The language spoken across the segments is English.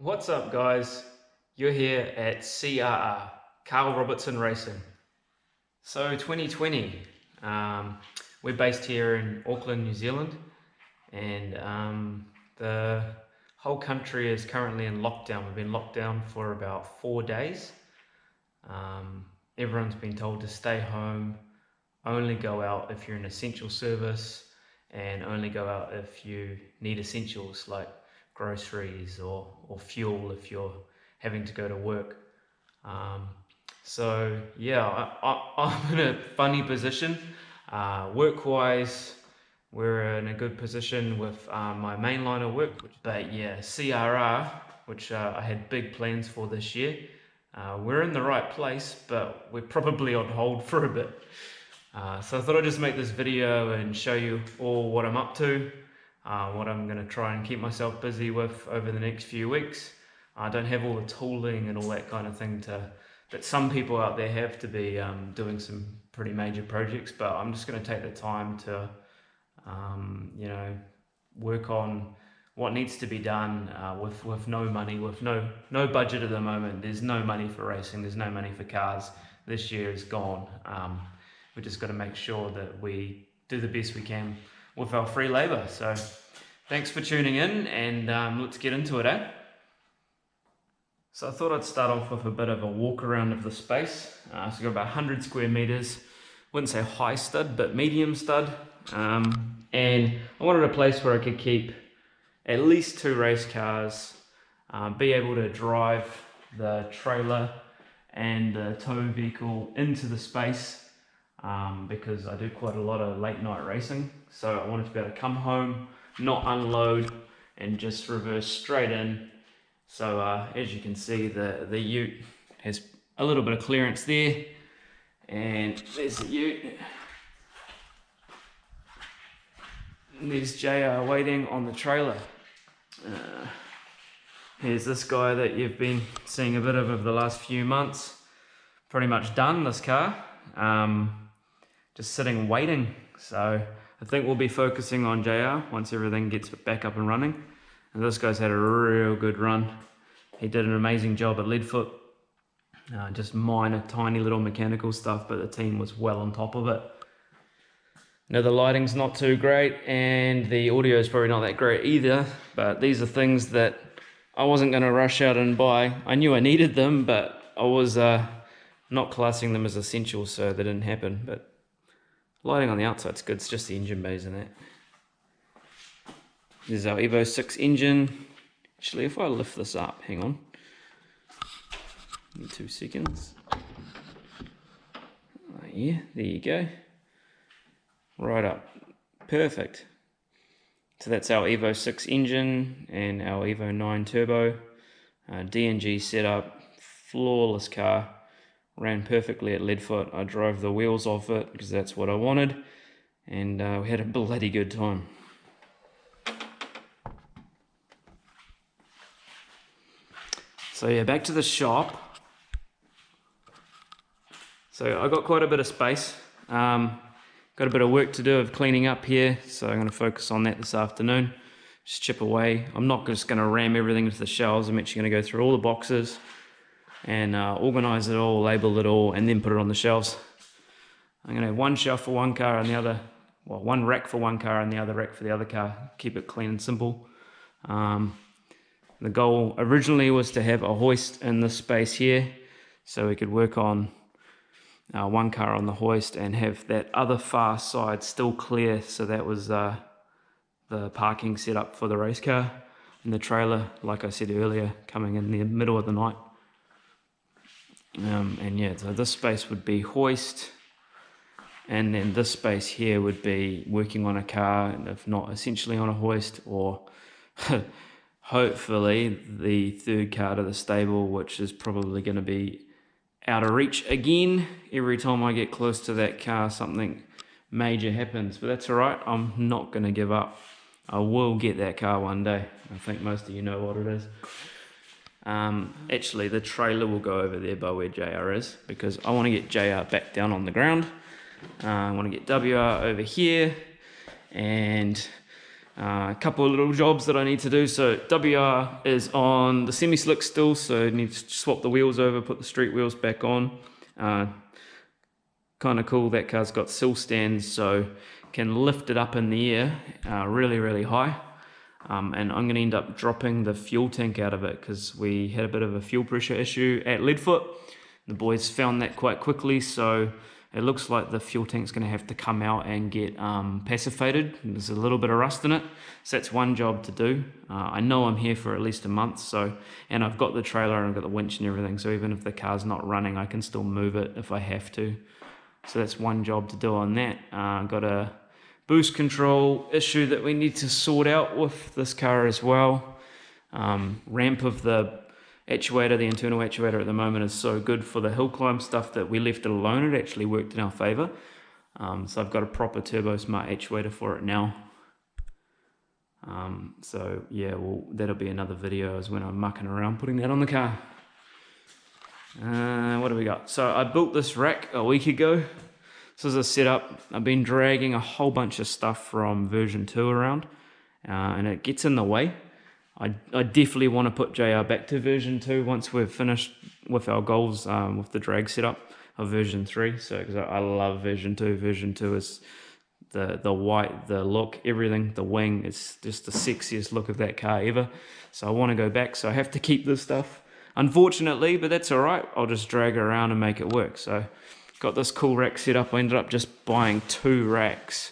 What's up, guys? You're here at CRR, Carl Robertson Racing. So 2020, we're based here in Auckland, New Zealand, and the whole country is currently in lockdown. We've been locked down for about 4 days. Everyone's been told to stay home, only go out if you're an essential service, and only go out if you need essentials like groceries or fuel if you're having to go to work. So yeah, I'm in a funny position. Work-wise, we're in a good position with my main line of work. But yeah, CRR, which I had big plans for this year, we're in the right place, but we're probably on hold for a bit. So I thought I'd just make this video and show you all what I'm up to, what I'm going to try and keep myself busy with over the next few weeks. I don't have all the tooling and all that kind of thing that some people out there have to be doing some pretty major projects, but I'm just going to take the time to work on what needs to be done with no money, with no budget at the moment. There's no money for racing, there's no money for cars. This year is gone. We just got to make sure that we do the best we can with our free labor. So thanks for tuning in, and let's get into it, eh? So I thought I'd start off with a bit of a walk around of the space. So we've got about 100 square meters. Wouldn't say high stud, but medium stud. And I wanted a place where I could keep at least 2 race cars, be able to drive the trailer and the tow vehicle into the space, because I do quite a lot of late night racing. So I wanted to be able to come home, not unload, and just reverse straight in. So as you can see, the ute has a little bit of clearance there, and there's the ute. And there's JR waiting on the trailer. Here's this guy that you've been seeing a bit of over the last few months. Pretty much done, this car. Just sitting waiting. So I think we'll be focusing on JR once everything gets back up and running. And this guy's had a real good run. He did an amazing job at Leadfoot. Just minor, tiny little mechanical stuff, but the team was well on top of it. Now the lighting's not too great, and the audio is probably not that great either, but these are things that I wasn't going to rush out and buy. I knew I needed them, but I was not classing them as essentials, so they didn't happen. But lighting on the outside's good, it's just the engine bays in it. This is our Evo 6 engine. Actually, if I lift this up, hang on. Give me 2 seconds. Yeah, there you go. Right up. Perfect. So that's our Evo 6 engine and our Evo 9 turbo. DNG setup, flawless car. Ran perfectly at Leadfoot. I drove the wheels off it because that's what I wanted, and we had a bloody good time. So yeah, back to the shop. So I got quite a bit of space. Got a bit of work to do of cleaning up here, so I'm going to focus on that this afternoon. Just chip away. I'm not just going to ram everything into the shelves. I'm actually going to go through all the boxes and organize it all, label it all, and then put it on the shelves. I'm going to have one shelf for one car and the other, well, one rack for one car and the other rack for the other car. Keep it clean and simple. The goal originally was to have a hoist in this space here, so we could work on one car on the hoist and have that other far side still clear. So that was the parking set up for the race car, and the trailer, like I said earlier, coming in the middle of the night. And yeah, so this space would be hoist, and then this space here would be working on a car, and if not essentially on a hoist, or hopefully the third car to the stable, which is probably going to be out of reach again. Every time I get close to that car, something major happens, but that's all right. I'm not going to give up. I will get that car one day. I think most of you know what it is. Actually, the trailer will go over there by where JR is, because I want to get JR back down on the ground. I want to get WR over here, and A couple of little jobs that I need to do. So WR is on the semi-slick still, so I need to swap the wheels over, put the street wheels back on. Kind of cool, that car's got sill stands, so can lift it up in the air really, really high. And I'm going to end up dropping the fuel tank out of it because we had a bit of a fuel pressure issue at Leadfoot. The boys found that quite quickly, so it looks like the fuel tank's going to have to come out and get pacified. There's a little bit of rust in it, so that's one job to do. I know I'm here for at least a month, so, and I've got the trailer and I've got the winch and everything, so even if the car's not running, I can still move it if I have to. So that's one job to do on that. Got a boost control issue that we need to sort out with this car as well. Ramp of the actuator, the internal actuator at the moment is so good for the hill climb stuff that we left it alone. It actually worked in our favor. So I've got a proper Turbo Smart actuator for it now. So yeah, well, that'll be another video is when I'm mucking around putting that on the car. What do we got? So I built this rack a week ago. This is a setup. I've been dragging a whole bunch of stuff from version 2 around, and it gets in the way. I definitely want to put JR back to version 2 once we've finished with our goals with the drag setup of version 3. So because I love version 2. Version 2 is the white, the look, everything, the wing. It's just the sexiest look of that car ever. So I want to go back. So I have to keep this stuff, unfortunately, but that's all right. I'll just drag it around and make it work. So got this cool rack set up. I ended up just buying 2 racks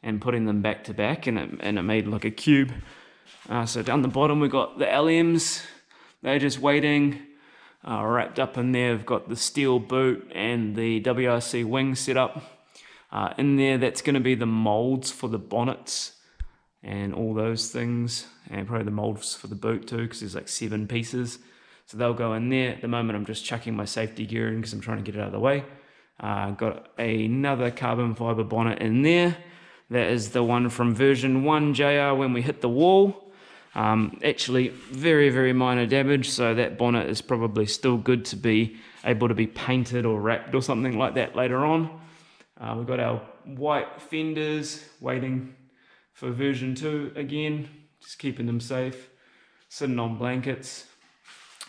and putting them back to back, and it made like a cube. So down the bottom we've got the LMs, they're just waiting, wrapped up in there. We've got the steel boot and the WRC wing set up. In there, that's going to be the molds for the bonnets and all those things, and probably the molds for the boot too, because there's like 7 pieces. So they'll go in there. At the moment I'm just chucking my safety gear in because I'm trying to get it out of the way. Got another carbon fiber bonnet in there. That is the one from version 1 JR when we hit the wall. Actually very, very minor damage, so that bonnet is probably still good to be able to be painted or wrapped or something like that later on. We've got our white fenders waiting for version 2 again, just keeping them safe, sitting on blankets.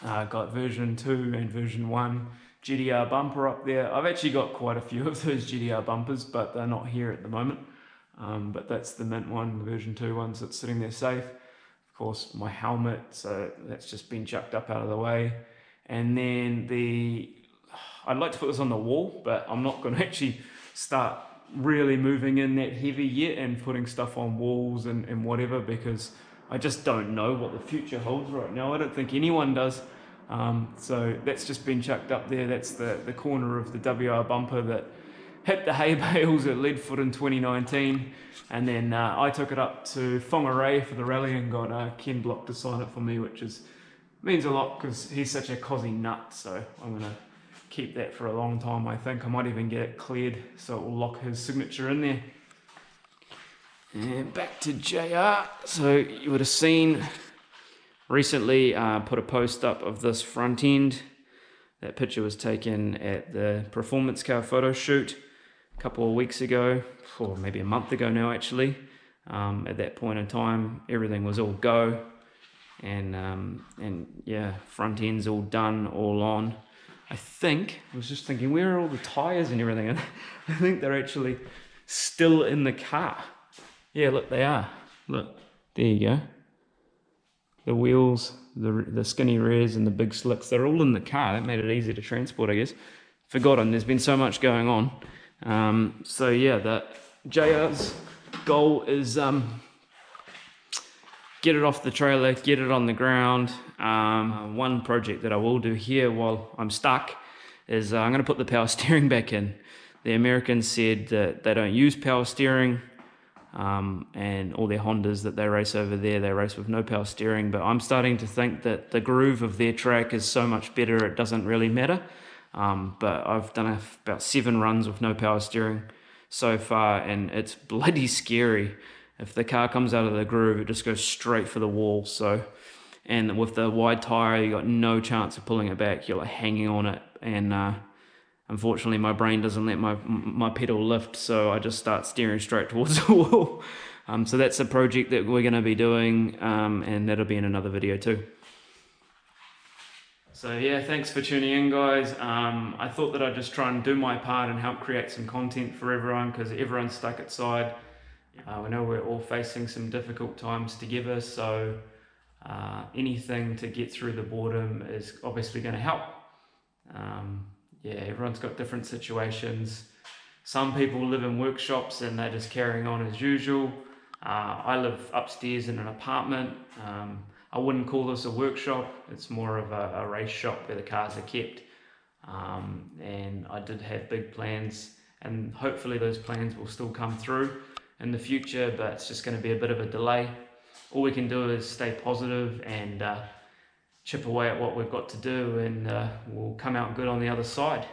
Got version 2 and version 1 GDR bumper up there. I've actually got quite a few of those GDR bumpers, but they're not here at the moment. But that's the mint one, the version 2 ones that's sitting there safe. Of course, my helmet, so that's just been chucked up out of the way. And then I'd like to put this on the wall, but I'm not going to actually start really moving in that heavy yet and putting stuff on walls and whatever, because I just don't know what the future holds right now. I don't think anyone does. So that's just been chucked up there. That's the corner of the WR bumper that hit the hay bales at Leadfoot in 2019, and then I took it up to Whangarei for the rally and got Ken Block to sign it for me, which means a lot because he's such a cosy nut. So I'm going to keep that for a long time. I think I might even get it cleared so it will lock his signature in there. And back to JR. So you would have seen recently put a post up of this front end. That picture was taken at the performance car photo shoot a couple of weeks ago, or maybe a month ago now actually. At that point in time, everything was all go, and yeah, front end's all done, all on. I was just thinking, where are all the tires and everything? And I think they're actually still in the car. Yeah, look, they are. Look, there you go. The wheels, the skinny rears and the big slicks, they're all in the car. That made it easy to transport, I guess. Forgotten, there's been so much going on. So yeah, JR's goal is get it off the trailer, get it on the ground. One project that I will do here while I'm stuck is I'm going to put the power steering back in. The Americans said that they don't use power steering. And all their Hondas that they race over there, they race with no power steering, but I'm starting to think that the groove of their track is so much better it doesn't really matter. But I've done about 7 runs with no power steering so far, and it's bloody scary. If the car comes out of the groove, it just goes straight for the wall. So, and with the wide tire, you got no chance of pulling it back. You're like hanging on it, and unfortunately, my brain doesn't let my pedal lift, so I just start steering straight towards the wall. So that's a project that we're going to be doing, and that'll be in another video too. So yeah, thanks for tuning in, guys. I thought that I'd just try and do my part and help create some content for everyone, because everyone's stuck outside. We know we're all facing some difficult times together, so anything to get through the boredom is obviously going to help. Yeah, everyone's got different situations. Some people live in workshops and they're just carrying on as usual. I live upstairs in an apartment. I wouldn't call this a workshop. It's more of a race shop where the cars are kept. And I did have big plans, and hopefully those plans will still come through in the future, but it's just going to be a bit of a delay. All we can do is stay positive and chip away at what we've got to do, and we'll come out good on the other side.